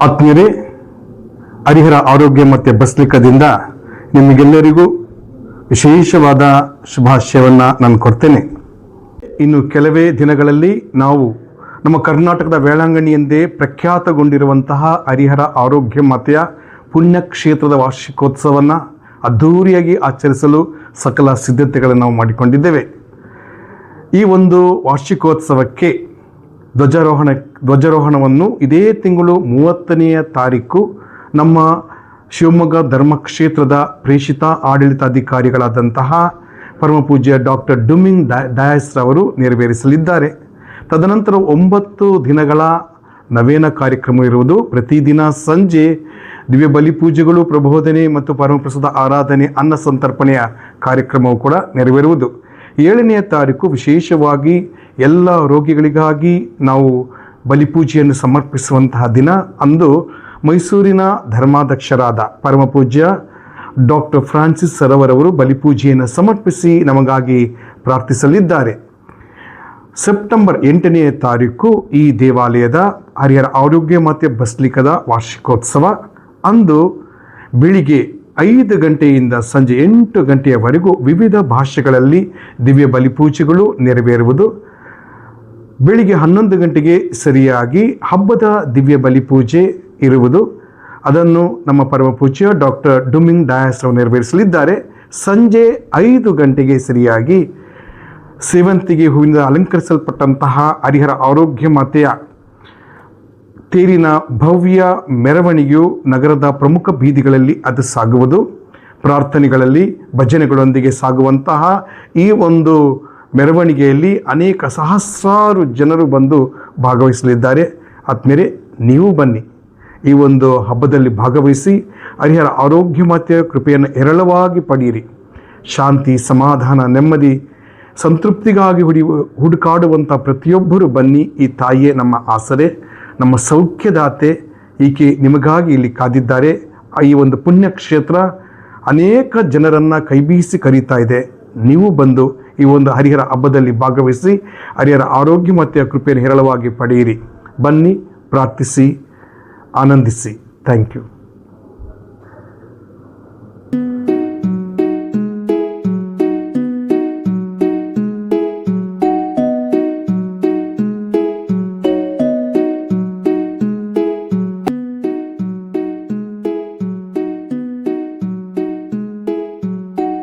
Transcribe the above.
ಆತ್ಮೀಯರೇ, ಹರಿಹರ ಆರೋಗ್ಯ ಮತ್ತು ಬಸ್ಲಿಕದಿಂದ ನಿಮಗೆಲ್ಲರಿಗೂ ವಿಶೇಷವಾದ ಶುಭಾಶಯವನ್ನು ನಾನು ಕೊಡ್ತೇನೆ. ಇನ್ನು ಕೆಲವೇ ದಿನಗಳಲ್ಲಿ ನಾವು ನಮ್ಮ ಕರ್ನಾಟಕದ ವೇಳಾಂಗಣಿ ಎಂದೇ ಪ್ರಖ್ಯಾತಗೊಂಡಿರುವಂತಹ ಹರಿಹರ ಆರೋಗ್ಯ ಮಾತೆಯ ಪುಣ್ಯಕ್ಷೇತ್ರದ ವಾರ್ಷಿಕೋತ್ಸವವನ್ನು ಅದ್ಧೂರಿಯಾಗಿ ಆಚರಿಸಲು ಸಕಲ ಸಿದ್ಧತೆಗಳನ್ನು ನಾವು ಮಾಡಿಕೊಂಡಿದ್ದೇವೆ. ಈ ಒಂದು ವಾರ್ಷಿಕೋತ್ಸವಕ್ಕೆ ಧ್ವಜಾರೋಹಣವನ್ನು ಇದೇ ತಿಂಗಳು 30ನೇ ತಾರೀಕು ನಮ್ಮ ಶಿವಮೊಗ್ಗ ಧರ್ಮಕ್ಷೇತ್ರದ ಪ್ರೇಷಿತ ಆಡಳಿತಾಧಿಕಾರಿಗಳಾದಂತಹ ಪರಮಪೂಜ್ಯ ಡಾಕ್ಟರ್ ಡುಮಿಂಗ್ ಡಯಾಸ್ ರವರು ನೆರವೇರಿಸಲಿದ್ದಾರೆ. ತದನಂತರ 9 ದಿನಗಳ ನವೇನ ಕಾರ್ಯಕ್ರಮ ಇರುವುದು. ಪ್ರತಿದಿನ ಸಂಜೆ ದಿವ್ಯ ಬಲಿಪೂಜೆಗಳು, ಪ್ರಬೋಧನೆ ಮತ್ತು ಪರಮಪ್ರಸಾದ ಆರಾಧನೆ, ಅನ್ನ ಸಂತರ್ಪಣೆಯ ಕಾರ್ಯಕ್ರಮವು ಕೂಡ ನೆರವೇರುವುದು. 7ನೇ ತಾರೀಕು ವಿಶೇಷವಾಗಿ ಎಲ್ಲ ರೋಗಿಗಳಿಗಾಗಿ ನಾವು ಬಲಿಪೂಜೆಯನ್ನು ಸಮರ್ಪಿಸುವಂತಹ ದಿನ. ಅಂದು ಮೈಸೂರಿನ ಧರ್ಮಾಧ್ಯಕ್ಷರಾದ ಪರಮಪೂಜ್ಯ ಡಾಕ್ಟರ್ ಫ್ರಾನ್ಸಿಸ್ ಸರವರವರು ಬಲಿಪೂಜೆಯನ್ನು ಸಮರ್ಪಿಸಿ ನಮಗಾಗಿ ಪ್ರಾರ್ಥಿಸಲಿದ್ದಾರೆ. ಸೆಪ್ಟೆಂಬರ್ 8ನೇ ತಾರೀಕು ಈ ದೇವಾಲಯದ ಹರಿಹರ ಆರೋಗ್ಯ ಮಾತೆ ಬಸ್ಲಿಕದ ವಾರ್ಷಿಕೋತ್ಸವ. ಅಂದು ಬೆಳಿಗ್ಗೆ 5 ಗಂಟೆಯಿಂದ ಸಂಜೆ 8 ಗಂಟೆಯವರೆಗೂ ವಿವಿಧ ಭಾಷೆಗಳಲ್ಲಿ ದಿವ್ಯ ಬಲಿಪೂಜೆಗಳು ನೆರವೇರುವುದು. ಬೆಳಿಗ್ಗೆ 11 ಗಂಟೆಗೆ ಸರಿಯಾಗಿ ಹಬ್ಬದ ದಿವ್ಯ ಬಲಿಪೂಜೆ ಇರುವುದು. ಅದನ್ನು ನಮ್ಮ ಪರಮಪೂಜ್ಯ ಡಾಕ್ಟರ್ ಡುಮಿಂಗ್ ಡಯಾಸ್ ಅವರು ನೆರವೇರಿಸಲಿದ್ದಾರೆ. ಸಂಜೆ 5 ಗಂಟೆಗೆ ಸರಿಯಾಗಿ ಸೇವಂತಿಗೆ ಹೂವಿನಿಂದ ಅಲಂಕರಿಸಲ್ಪಟ್ಟಂತಹ ಹರಿಹರ ಆರೋಗ್ಯ ಮಾತೆಯ ತೇರಿನ ಭವ್ಯ ಮೆರವಣಿಗೆಯು ನಗರದ ಪ್ರಮುಖ ಬೀದಿಗಳಲ್ಲಿ ಅದು ಸಾಗುವುದು. ಪ್ರಾರ್ಥನೆಗಳಲ್ಲಿ ಭಜನೆಗಳೊಂದಿಗೆ ಸಾಗುವಂತಹ ಈ ಒಂದು ಮೆರವಣಿಗೆಯಲ್ಲಿ ಅನೇಕ ಸಹಸ್ರಾರು ಜನರು ಬಂದು ಭಾಗವಹಿಸಲಿದ್ದಾರೆ. ಆತ್ಮೀಯರೇ, ನೀವು ಬನ್ನಿ, ಈ ಒಂದು ಹಬ್ಬದಲ್ಲಿ ಭಾಗವಹಿಸಿ ಹರಿಹರ ಆರೋಗ್ಯ ಮಾತೆಯ ಕೃಪೆಯನ್ನು ಹೇರಳವಾಗಿ ಪಡೆಯಿರಿ. ಶಾಂತಿ, ಸಮಾಧಾನ, ನೆಮ್ಮದಿ, ಸಂತೃಪ್ತಿಗಾಗಿ ಹುಡುಕಾಡುವಂಥ ಪ್ರತಿಯೊಬ್ಬರು ಬನ್ನಿ. ಈ ತಾಯಿಯೇ ನಮ್ಮ ಆಸರೆ, ನಮ್ಮ ಸೌಖ್ಯದಾತೆ. ಈಕೆ ನಿಮಗಾಗಿ ಇಲ್ಲಿ ಕಾದಿದ್ದಾರೆ. ಈ ಒಂದು ಪುಣ್ಯಕ್ಷೇತ್ರ ಅನೇಕ ಜನರನ್ನು ಕೈಬೀಸಿ ಕರೀತಾ ಇದೆ. ನೀವು ಬಂದು ಈ ಒಂದು ಹರಿಹರ ಹಬ್ಬದಲ್ಲಿ ಭಾಗವಹಿಸಿ ಹರಿಹರ ಆರೋಗ್ಯ ಮಾತೆಯ ಕೃಪೆಯನ್ನು ಹೇರಳವಾಗಿ ಪಡೆಯಿರಿ. ಬನ್ನಿ, ಪ್ರಾರ್ಥಿಸಿ, ಆನಂದಿಸಿ. Thank you.